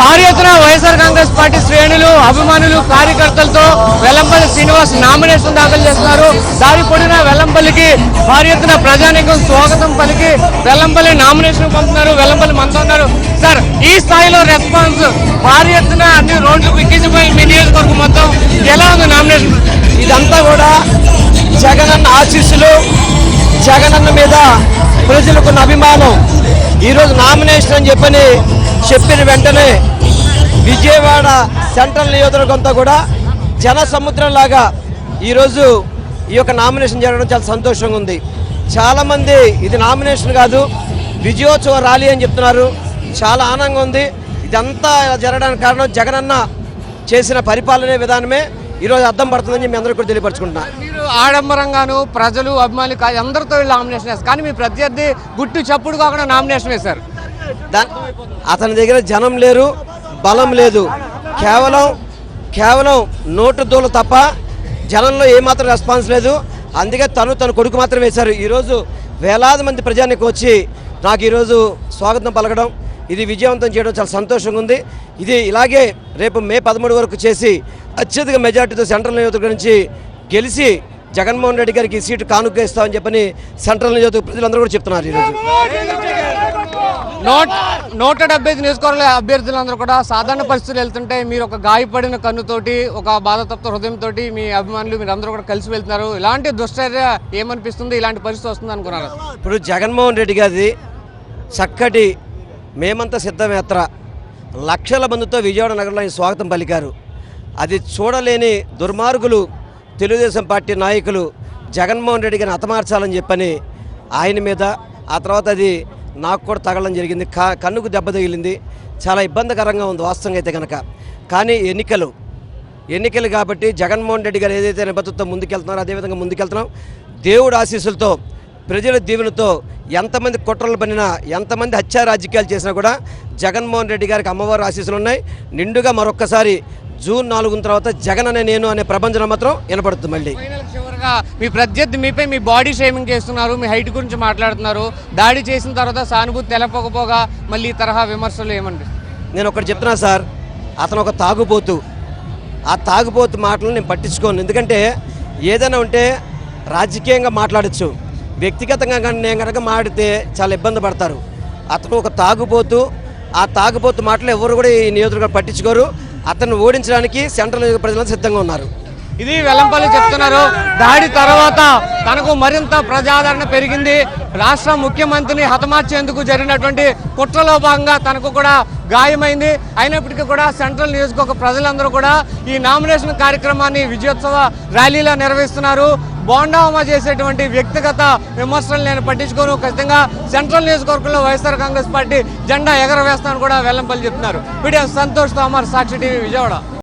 భారీ ఎత్తున వైఎస్ఆర్ కాంగ్రెస్ పార్టీ శ్రేణులు అభిమానులు కార్యకర్తలతో వెల్లంపల్లి శ్రీనివాస్ నామినేషన్ దాఖలు చేస్తున్నారు. దారి పొడిన వెల్లంపల్లికి భారీ ఎత్తున ప్రజానీకం స్వాగతం పలికి వెల్లంపల్లి నామినేషన్ పంపుతున్నారు. వెల్లంపల్లి మనతో ఉన్నారు. సార్, ఈ స్థాయిలో రెస్పాన్స్ భారీ ఎత్తున అన్ని రోడ్లు ఎక్కించిపోయి మీ నియోజకవర్గం మొత్తం ఎలా ఉంది నామినేషన్? ఇదంతా కూడా జగనన్న ఆశీస్సులు, జగనన్న మీద ప్రజలకున్న అభిమానం. ఈరోజు నామినేషన్ అని చెప్పిన వెంటనే విజయవాడ సెంట్రల్ నియోజకవర్గంతో కూడా జన సముద్రంలాగా ఈరోజు ఈ యొక్క నామినేషన్ జరగడం చాలా సంతోషంగా ఉంది. చాలామంది ఇది నామినేషన్ కాదు విజయోత్సవ ర్యాలీ అని చెప్తున్నారు. చాలా ఆనందంగా ఉంది. ఇదంతా జరగడానికి కారణం జగనన్న చేసిన పరిపాలనే విధానమే ఈరోజు అర్థం పడుతుందని మీ అందరూ కూడా తెలియపరచుకుంటున్నా. మీరు ఆడంబరంగాను ప్రజలు అభిమానులు అందరితో నామినేషన్ వేస్తారు, కానీ మీ ప్రత్యర్థి గుట్టు చప్పుడు కాకుండా నామినేషన్ వేశారు. అతని దగ్గర జనం లేరు, బలం లేదు, కేవలం నోటు దూలు తప్ప జనంలో ఏమాత్రం రెస్పాన్స్ లేదు. అందుకే తన కొడుకు మాత్రం వేశారు. ఈరోజు వేలాది మంది ప్రజానికి వచ్చి నాకు ఈరోజు స్వాగతం పలకడం, ఇది విజయవంతం చేయడం చాలా సంతోషంగా ఉంది. ఇది ఇలాగే రేపు మే 13 వరకు చేసి అత్యధిక మెజార్టీతో సెంట్రల్ నియోజకవర్గం నుంచి గెలిచి జగన్మోహన్ రెడ్డి గారికి ఈ సీటు కానుక ఇస్తామని చెప్పని సెంట్రల్ నియోజకవర్గ ప్రజలందరూ కూడా చెప్తున్నారు. ఈరోజు 175 నియోజకవర్గాల అభ్యర్థులందరూ కూడా సాధారణ పరిస్థితులు వెళ్తుంటే మీరు ఒక గాయపడిన కన్నుతోటి, ఒక బాధతప్త హృదయంతో మీ అభిమానులు మీరు అందరూ కూడా కలిసి వెళ్తున్నారు. ఇలాంటి దుశ్చర్య ఏమనిపిస్తుంది? ఇలాంటి పరిస్థితి వస్తుంది అనుకున్నారు? ఇప్పుడు జగన్మోహన్ రెడ్డి గారిది చక్కటి మేమంతా సిద్ధయాత్ర లక్షల మందితో విజయవాడ నగరంలో ఆయన స్వాగతం పలికారు. అది చూడలేని దుర్మార్గులు తెలుగుదేశం పార్టీ నాయకులు జగన్మోహన్ రెడ్డి గారిని హతమార్చాలని చెప్పని ఆయన మీద, ఆ తర్వాత అది నాకు కూడా తగలడం జరిగింది. కన్నుకు దెబ్బ తగిలింది. చాలా ఇబ్బందికరంగా ఉంది వాస్తవంగా అయితే కనుక. కానీ ఎన్నికలు కాబట్టి జగన్మోహన్ రెడ్డి గారు ఏదైతే నిబద్ధతతో ముందుకెళ్తున్నారో అదేవిధంగా ముందుకెళ్తున్నాం. దేవుడు ఆశీస్సులతో, ప్రజల దీవెనతో ఎంతమంది కుట్రలు పనినా, ఎంతమంది హత్యా రాజకీయాలు చేసినా కూడా జగన్మోహన్ రెడ్డి గారికి అమ్మవారి ఆశీస్సులు ఉన్నాయి. నిండుగా మరొక్కసారి జూన్ 4 తర్వాత జగన్ అనే నేను అనే ప్రపంచం మాత్రం వినపడుతుంది. మళ్ళీ చివరిగా మీ ప్రత్యర్థి మీపై మీ బాడీ షేమింగ్ చేస్తున్నారు, మీ హైట్ గురించి మాట్లాడుతున్నారు. దాడి చేసిన తర్వాత సానుభూతి తెలపకపోగా మళ్ళీ ఈ తరహా విమర్శలు ఏమనిపిస్తుంది? నేను ఒకటి చెప్తున్నా సార్, అతను ఒక తాగుబోతు. ఆ తాగుబోతు మాటలు నేను పట్టించుకోను. ఎందుకంటే ఏదైనా ఉంటే రాజకీయంగా మాట్లాడచ్చు, వ్యక్తిగతంగా కానీ నేను కనుక మాడితే చాలా ఇబ్బంది పడతారు. అతను ఒక తాగుబోతు. ఆ తాగుబోతు మాటలు ఎవరు కూడా ఈ నియోజకవర్గం పట్టించుకోరు. అతను ఓడించడానికి సెంట్రల్ ప్రజలు సిద్ధంగా ఉన్నారు. ఇది వెల్లంపల్లి చెప్తున్నారు. దాడి తర్వాత తనకు మరింత ప్రజాదరణ పెరిగింది. రాష్ట్ర ముఖ్యమంత్రిని హతమార్చేందుకు జరిగినటువంటి కుట్రలో భాగంగా తనకు కూడా గాయమైంది. అయినప్పటికీ కూడా సెంట్రల్ నియోజకవర్గ ప్రజలందరూ కూడా ఈ నామినేషన్ కార్యక్రమాన్ని విజయోత్సవ ర్యాలీలా నిర్వహిస్తున్నారు. బోండామా చేసేటువంటి వ్యక్తిగత విమర్శలు నేను పట్టించుకోను, ఖచ్చితంగా సెంట్రల్ నియోజకవర్గంలో వైఎస్ఆర్ కాంగ్రెస్ పార్టీ జెండా ఎగరవేస్తానని కూడా వెల్లంపల్లి చెప్తున్నారు. వీడియో సంతోష్ తోమర్, సాక్షి టీవీ, విజయవాడ.